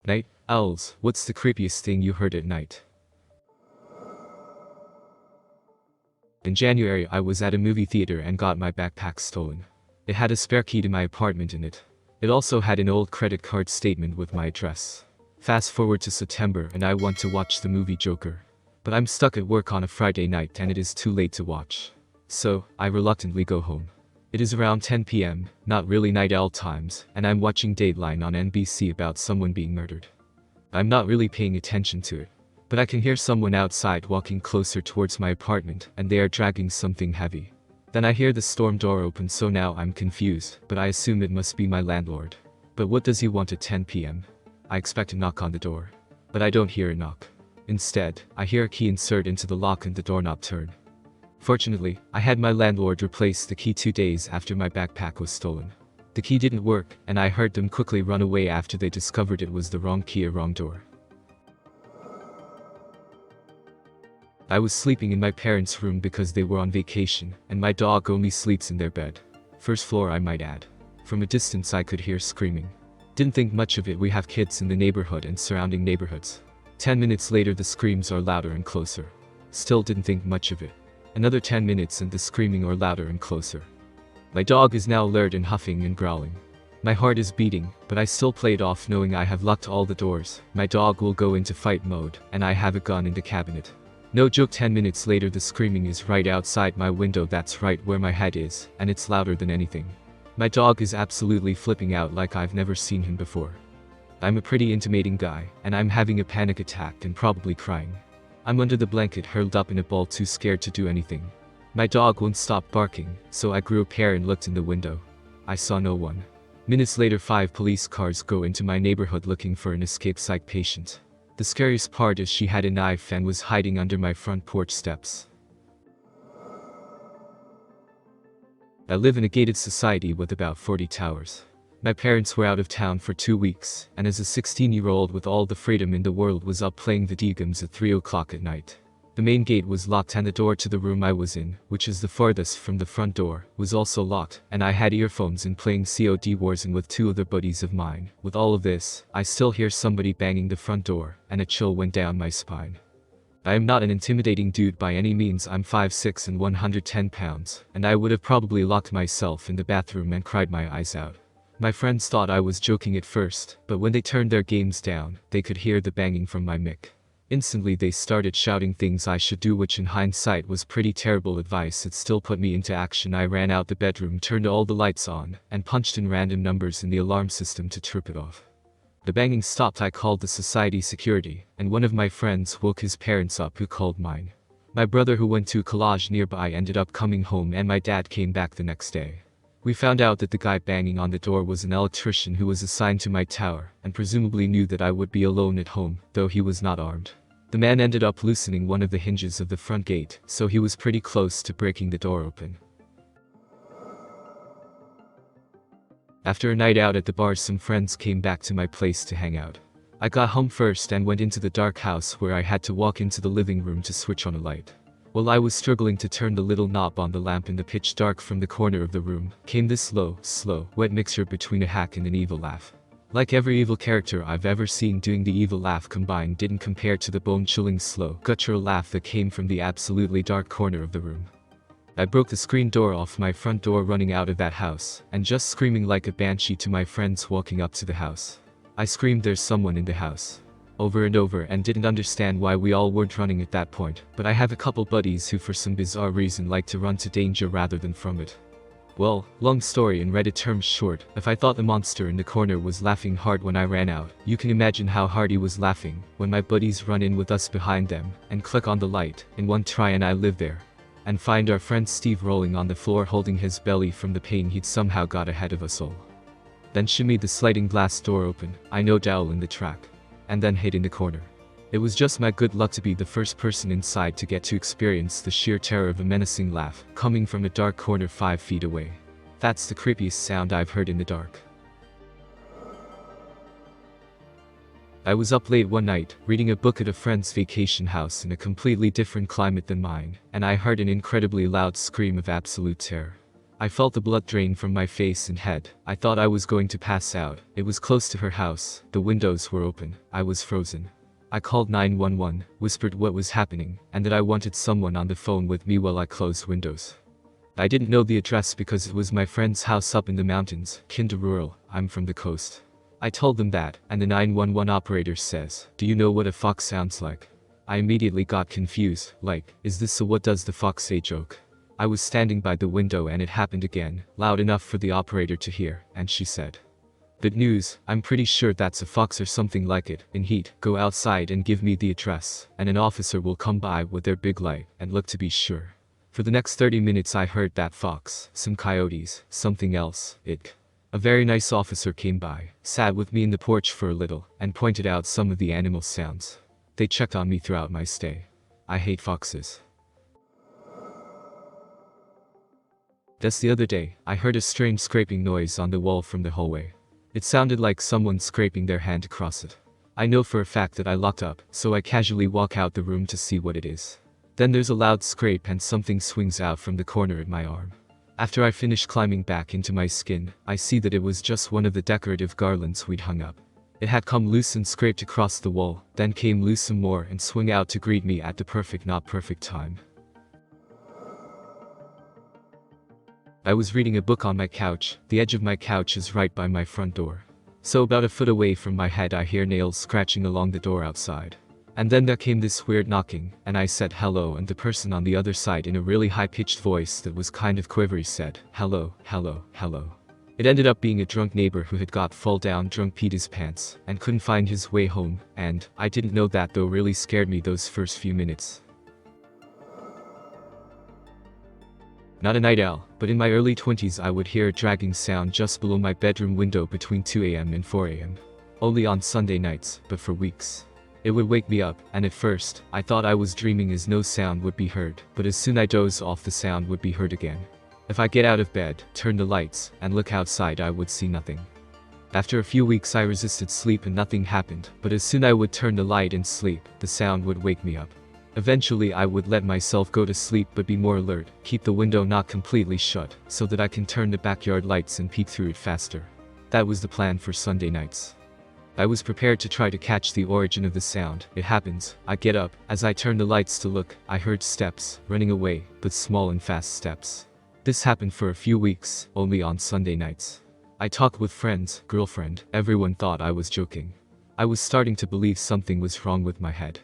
Night owls, what's the creepiest thing you heard at night? In January, I was at a movie theater and got my backpack stolen. It had a spare key to my apartment in it. It also had an old credit card statement with my address. Fast forward to September and I want to watch the movie Joker. But I'm stuck at work on a Friday night and it is too late to watch. So, I reluctantly go home. It is around 10 p.m., not really night owl times, and I'm watching Dateline on NBC about someone being murdered. I'm not really paying attention to it. But I can hear someone outside walking closer towards my apartment, and they are dragging something heavy. Then I hear the storm door open, so now I'm confused, but I assume it must be my landlord. But what does he want at 10 p.m? I expect a knock on the door. But I don't hear a knock. Instead, I hear a key insert into the lock and the doorknob turn. Fortunately, I had my landlord replace the key 2 days after my backpack was stolen. The key didn't work, and I heard them quickly run away after they discovered it was the wrong key or wrong door. I was sleeping in my parents' room because they were on vacation, and my dog only sleeps in their bed. First floor, I might add. From a distance I could hear screaming. Didn't think much of it, we have kids in the neighborhood and surrounding neighborhoods. 10 minutes later the screams are louder and closer. Still didn't think much of it. Another 10 minutes and the screaming are louder and closer. My dog is now alert and huffing and growling. My heart is beating, but I still play it off knowing I have locked all the doors. My dog will go into fight mode, and I have a gun in the cabinet. No joke, 10 minutes later the screaming is right outside my window, that's right where my head is, and it's louder than anything. My dog is absolutely flipping out like I've never seen him before. I'm a pretty intimidating guy, and I'm having a panic attack and probably crying. I'm under the blanket curled up in a ball, too scared to do anything. My dog won't stop barking, so I grew a pair and looked in the window. I saw no one. Minutes later 5 police cars go into my neighborhood looking for an escaped psych patient. The scariest part is she had a knife and was hiding under my front porch steps. I live in a gated society with about 40 towers. My parents were out of town for 2 weeks, and as a 16-year-old with all the freedom in the world was up playing video games at 3 o'clock at night. The main gate was locked and the door to the room I was in, which is the farthest from the front door, was also locked, and I had earphones in playing COD Warzone with 2 other buddies of mine. With all of this, I still hear somebody banging the front door, and a chill went down my spine. I am not an intimidating dude by any means, I'm 5'6" and 110 pounds, and I would have probably locked myself in the bathroom and cried my eyes out. My friends thought I was joking at first, but when they turned their games down, they could hear the banging from my mic. Instantly they started shouting things I should do, which in hindsight was pretty terrible advice. It still put me into action. I ran out the bedroom, turned all the lights on, and punched in random numbers in the alarm system to trip it off. The banging stopped. I called the society security, and one of my friends woke his parents up, who called mine. My brother, who went to college nearby, ended up coming home, and my dad came back the next day. We found out that the guy banging on the door was an electrician who was assigned to my tower, and presumably knew that I would be alone at home, though he was not armed. The man ended up loosening one of the hinges of the front gate, so he was pretty close to breaking the door open. After a night out at the bar, some friends came back to my place to hang out. I got home first and went into the dark house, where I had to walk into the living room to switch on a light. While I was struggling to turn the little knob on the lamp in the pitch dark, from the corner of the room came this slow, wet mixture between a hack and an evil laugh. Like every evil character I've ever seen doing, the evil laugh combined didn't compare to the bone-chilling, slow, guttural laugh that came from the absolutely dark corner of the room. I broke the screen door off my front door running out of that house, and just screaming like a banshee to my friends walking up to the house. I screamed, "There's someone in the house," over and over, and didn't understand why we all weren't running at that point, but I have a couple buddies who for some bizarre reason like to run to danger rather than from it. Well, long story in Reddit terms short, if I thought the monster in the corner was laughing hard when I ran out, you can imagine how hard he was laughing when my buddies run in with us behind them and click on the light in one try, and I live there and find our friend Steve rolling on the floor holding his belly from the pain he'd somehow got ahead of us all. Then shimmied the sliding glass door open, I no dowel in the track, and then hid in the corner. It was just my good luck to be the first person inside to get to experience the sheer terror of a menacing laugh coming from a dark corner 5 feet away. That's the creepiest sound I've heard in the dark. I was up late one night, reading a book at a friend's vacation house in a completely different climate than mine, and I heard an incredibly loud scream of absolute terror. I felt the blood drain from my face and head. I thought I was going to pass out. It was close to her house. The windows were open. I was frozen. I called 911, whispered what was happening, and that I wanted someone on the phone with me while I closed windows. I didn't know the address because it was my friend's house up in the mountains, kinda rural. I'm from the coast. I told them that, and the 911 operator says, "Do you know what a fox sounds like?" I immediately got confused, like, is this a what does the fox say joke? I was standing by the window and it happened again, loud enough for the operator to hear, and she said, "Good news, I'm pretty sure that's a fox or something like it, in heat. Go outside and give me the address, and an officer will come by with their big light, and look to be sure." For the next 30 minutes I heard that fox, some coyotes, something else, it. A very nice officer came by, sat with me in the porch for a little, and pointed out some of the animal sounds. They checked on me throughout my stay. I hate foxes. Just the other day, I heard a strange scraping noise on the wall from the hallway. It sounded like someone scraping their hand across it. I know for a fact that I locked up, so I casually walk out the room to see what it is. Then there's a loud scrape and something swings out from the corner of my arm. After I finish climbing back into my skin, I see that it was just one of the decorative garlands we'd hung up. It had come loose and scraped across the wall, then came loose some more and swung out to greet me at the perfect not perfect time. I was reading a book on my couch. The edge of my couch is right by my front door. So about a foot away from my head I hear nails scratching along the door outside. And then there came this weird knocking, and I said hello, and the person on the other side in a really high-pitched voice that was kind of quivery said, "Hello, hello, hello." It ended up being a drunk neighbor who had got fall down drunk, peed his pants, and couldn't find his way home, and I didn't know that though really scared me those first few minutes. Not a night owl, but in my early 20s I would hear a dragging sound just below my bedroom window between 2 a.m. and 4 a.m. Only on Sunday nights, but for weeks. It would wake me up, and at first, I thought I was dreaming as no sound would be heard, but as soon I doze off the sound would be heard again. If I get out of bed, turn the lights, and look outside I would see nothing. After a few weeks I resisted sleep and nothing happened, but as soon I would turn the light and sleep, the sound would wake me up. Eventually I would let myself go to sleep but be more alert, keep the window not completely shut, so that I can turn the backyard lights and peek through it faster. That was the plan for Sunday nights. I was prepared to try to catch the origin of the sound. It happens. I get up. As I turn the lights to look, I heard steps, running away, but small and fast steps. This happened for a few weeks, only on Sunday nights. I talked with friends, girlfriend, everyone thought I was joking. I was starting to believe something was wrong with my head.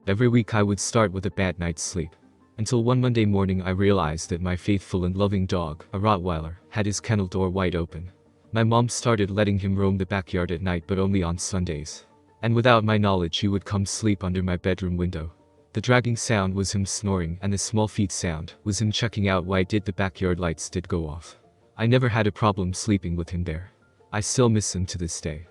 Every week I would start with a bad night's sleep. Until one Monday morning I realized that my faithful and loving dog, a Rottweiler, had his kennel door wide open. My mom started letting him roam the backyard at night but only on Sundays. And without my knowledge he would come sleep under my bedroom window. The dragging sound was him snoring and the small feet sound was him checking out why the backyard lights did go off. I never had a problem sleeping with him there. I still miss him to this day.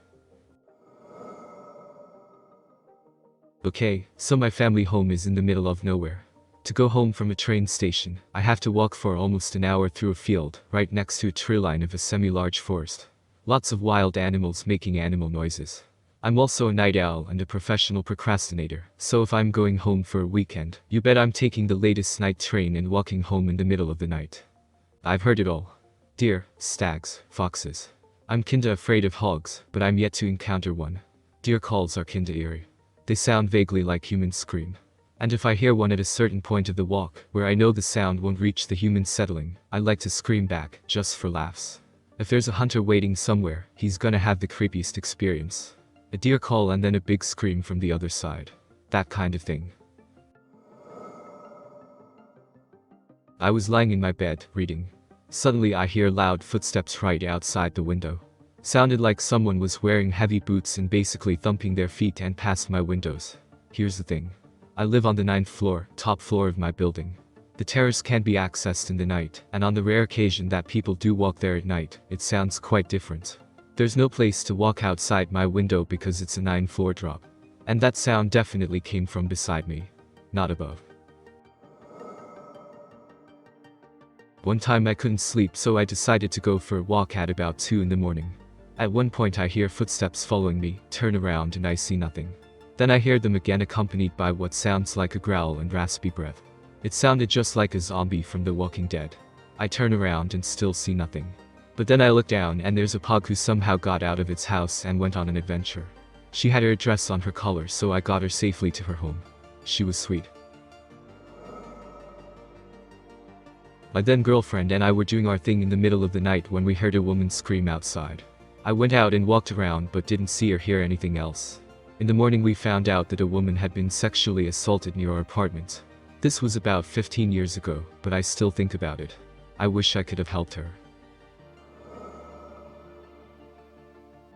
Okay, so my family home is in the middle of nowhere. To go home from a train station, I have to walk for almost an hour through a field, right next to a tree line of a semi-large forest. Lots of wild animals making animal noises. I'm also a night owl and a professional procrastinator, so if I'm going home for a weekend, you bet I'm taking the latest night train and walking home in the middle of the night. I've heard it all. Deer, stags, foxes. I'm kinda afraid of hogs, but I'm yet to encounter one. Deer calls are kinda eerie. They sound vaguely like humans scream. And if I hear one at a certain point of the walk, where I know the sound won't reach the human settling, I like to scream back, just for laughs. If there's a hunter waiting somewhere, he's gonna have the creepiest experience. A deer call and then a big scream from the other side. That kind of thing. I was lying in my bed, reading. Suddenly I hear loud footsteps right outside the window. Sounded like someone was wearing heavy boots and basically thumping their feet and past my windows. Here's the thing. I live on the 9th floor, top floor of my building. The terrace can't be accessed in the night, and on the rare occasion that people do walk there at night, it sounds quite different. There's no place to walk outside my window because it's a 9th floor drop. And that sound definitely came from beside me, not above. One time I couldn't sleep, so I decided to go for a walk at about 2 in the morning. At one point I hear footsteps following me, turn around and I see nothing. Then I hear them again, accompanied by what sounds like a growl and raspy breath. It sounded just like a zombie from The Walking Dead. I turn around and still see nothing. But then I look down and there's a pug who somehow got out of its house and went on an adventure. She had her address on her collar, so I got her safely to her home. She was sweet. My then girlfriend and I were doing our thing in the middle of the night when we heard a woman scream outside. I went out and walked around but didn't see or hear anything else. In the morning we found out that a woman had been sexually assaulted near our apartment. This was about 15 years ago, but I still think about it. I wish I could have helped her.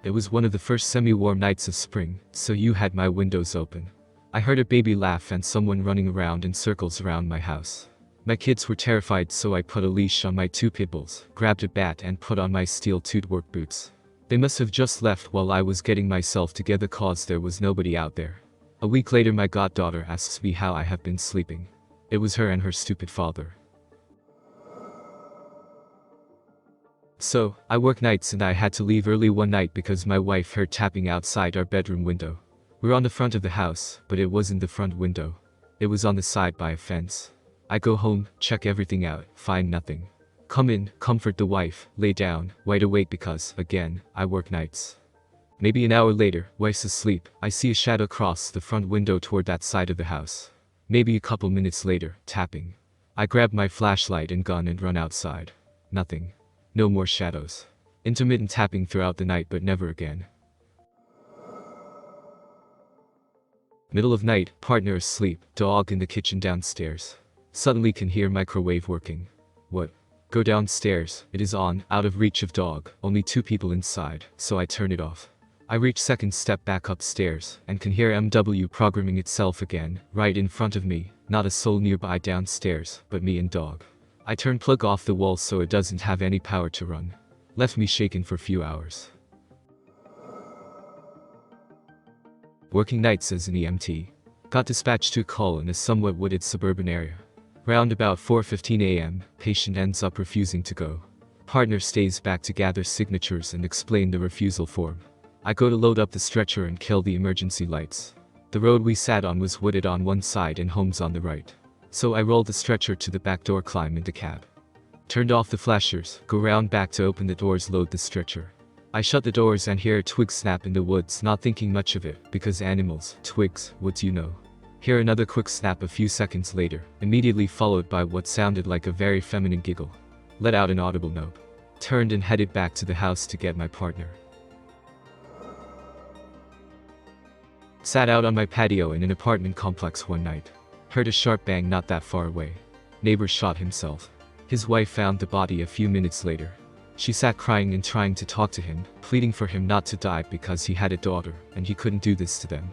It was one of the first semi-warm nights of spring, so you had my windows open. I heard a baby laugh and someone running around in circles around my house. My kids were terrified, so I put a leash on my 2 pit bulls, grabbed a bat and put on my steel-toed work boots. They must have just left while I was getting myself together cause there was nobody out there. A week later my goddaughter asks me how I have been sleeping. It was her and her stupid father. So, I work nights and I had to leave early one night because my wife heard tapping outside our bedroom window. We're on the front of the house, but it wasn't the front window. It was on the side by a fence. I go home, check everything out, find nothing. Come in, comfort the wife, lay down, wide awake because, again, I work nights. Maybe an hour later, wife's asleep, I see a shadow cross the front window toward that side of the house. Maybe a couple minutes later, tapping. I grab my flashlight and gun and run outside. Nothing. No more shadows. Intermittent tapping throughout the night but never again. Middle of night, partner asleep, dog in the kitchen downstairs. Suddenly can hear microwave working. What? Go downstairs, it is on, out of reach of dog, only 2 people inside, so I turn it off. I reach second step back upstairs, and can hear MW programming itself again, right in front of me, not a soul nearby downstairs, but me and dog. I turn plug off the wall so it doesn't have any power to run. Left me shaken for a few hours. Working nights as an EMT. Got dispatched to a call in a somewhat wooded suburban area. Round about 4:15 a.m., patient ends up refusing to go. Partner stays back to gather signatures and explain the refusal form. I go to load up the stretcher and kill the emergency lights. The road we sat on was wooded on one side and homes on the right. So I rolled the stretcher to the back door, climb into cab. Turned off the flashers, go round back to open the doors, load the stretcher. I shut the doors and hear a twig snap in the woods, not thinking much of it, because animals, twigs, woods you know. Hear another quick snap a few seconds later, immediately followed by what sounded like a very feminine giggle. Let out an audible nope. Turned and headed back to the house to get my partner. Sat out on my patio in an apartment complex one night. Heard a sharp bang not that far away. Neighbor shot himself. His wife found the body a few minutes later. She sat crying and trying to talk to him, pleading for him not to die because he had a daughter and he couldn't do this to them.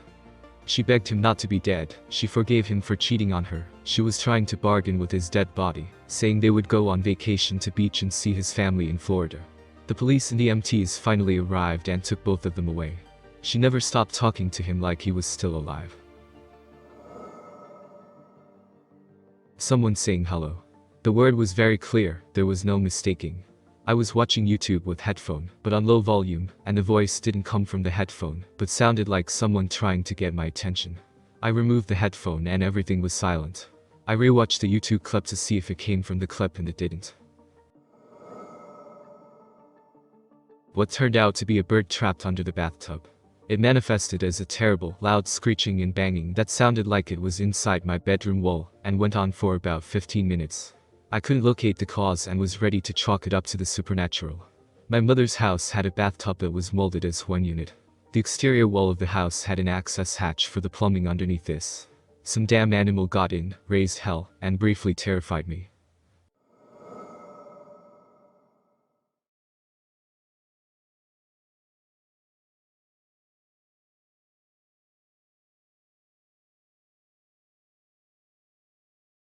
She begged him not to be dead, she forgave him for cheating on her, she was trying to bargain with his dead body, saying they would go on vacation to beach and see his family in Florida. The police and EMTs finally arrived and took both of them away. She never stopped talking to him like he was still alive. Someone saying hello. The word was very clear, there was no mistaking. I was watching YouTube with headphone, but on low volume, and the voice didn't come from the headphone, but sounded like someone trying to get my attention. I removed the headphone and everything was silent. I rewatched the YouTube clip to see if it came from the clip and it didn't. What turned out to be a bird trapped under the bathtub. It manifested as a terrible, loud screeching and banging that sounded like it was inside my bedroom wall, and went on for about 15 minutes. I couldn't locate the cause and was ready to chalk it up to the supernatural. My mother's house had a bathtub that was molded as one unit. The exterior wall of the house had an access hatch for the plumbing underneath this. Some damn animal got in, raised hell, and briefly terrified me.